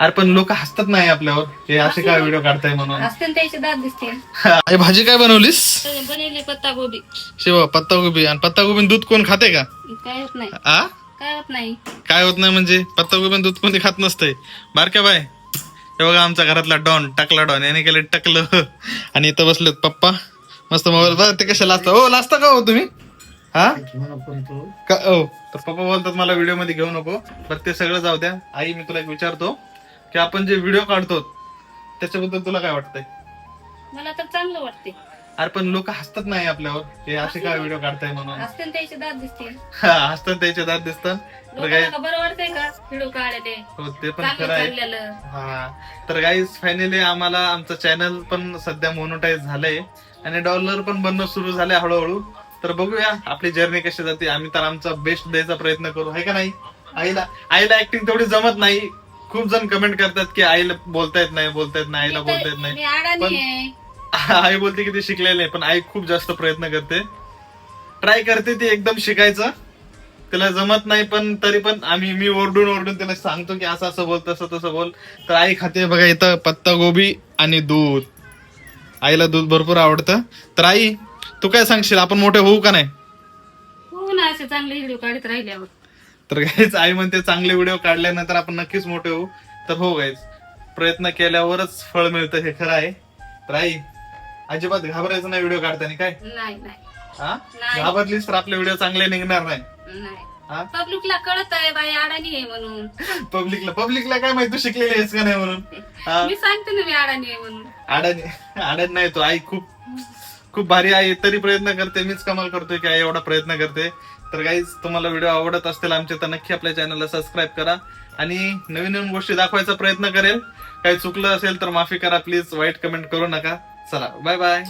अरे पण लोक हसतात नाही आपल्यावर, हे असे काय व्हिडिओ काढताय म्हणून. असतील त्याचे दात दिसतील. आई भाजी काय बनवलीस? बनवले पत्ता गोबी. शिवा पत्ता गोबी. आणि पत्ता गोबी दूध कोण खाते का? काय होत नाही. आ काय होत नाही. काय होत नाही म्हणजे पत्ता गोबी दूध कोणी खात नसतंय. बारक्या बाय, हे बघा आमचा घरातला डॉन, टकला डॉन, याने केलं टकलं. आणि इथं बसलेत पप्पा मस्त मोबाईल. बघ ते कशा लाजता. हो लाजता का हो तुम्ही? हा का हो? तर पप्पा बोलतात मला व्हिडिओ मध्ये घेऊ नको. बरं ते सगळं जाऊ द्या. आई मी तुला एक विचारतो की आपण जे व्हिडिओ काढतो त्याच्याबद्दल तुला काय वाटतंय? मला तर चांगलं वाटते. अरे पण लोक हसतात नाही आपल्यावर, हे असे काय व्हिडिओ काढताय म्हणून. असतील त्याचे दात दिसतील. हसतात त्याचे दात दिसतात. तर लोकांना का बरं वाटतंय का व्हिडिओ काढले? हो ते पण चांगलं खरं आहे. चाललेलं. हा तर गाईज फायनली आम्हाला आमचं चॅनल पण सध्या मोनोटाईज झालंय आणि डॉलर पण बनणं सुरू झालंय हळूहळू. तर बघूया आपली जर्नी कशी जाते. आम्ही तर आमचा बेस्ट द्यायचा प्रयत्न करू, आहे का नाही? आईला ऍक्टिंग तेवढी जमत नाही. खूप जण कमेंट करतात की आईला बोलता येत नाही, आईला बोलता येत मी नाही. अडाणी आहे. आई बोलते की ती शिकलेली आहे, पण आई खूप जास्त प्रयत्न करते, ट्राय करते ती एकदम शिकायचं. तिला जमत नाही पण तरी पण मी ओरडून तिला सांगतो की असं असं बोल, तसं बोल. तर आई खाते बघा इथं पत्ता गोबी आणि दूध. आईला दूध भरपूर आवडतं. तर आई तू काय सांगशील, आपण मोठे होऊ का नाही? हो ना, असे चांगले व्हिडिओ काढत राहिल्यावर. तर गाईज आई म्हणते चांगले व्हिडिओ काढल्यानंतर आपण नक्कीच मोठे होऊ. तर हो गाईज, प्रयत्न केल्यावरच फळ मिळतं हे खरं आहे. तर आई अजिबात घाबरायचं नाही व्हिडिओ काढताना, काय? नाही नाही हा नाही. घाबरलीस तर आपले व्हिडिओ चांगले निघणार नाही. नाही. पब्लिकला कळत आहे बाई अडाणी आहे म्हणून. पब्लिकला काय माहिती तू शिकलेली आहेस का नाही म्हणून. हा? मी सांगते ना मी अडाणी आहे म्हणून. अडण नाही तो. आई खूप भारी आहे, तरी प्रयत्न करते. मीच कमाल करतोय की आई एवढा प्रयत्न करते. तर गाईज तुम्हाला व्हिडिओ आवडत असतील आमचे तर नक्की आपल्या चॅनलला सबस्क्राईब करा आणि नवीन गोष्टी दाखवायचा प्रयत्न करेल. काही चुकलं असेल तर माफी करा प्लीज, वाईट कमेंट करू नका. चला बाय बाय.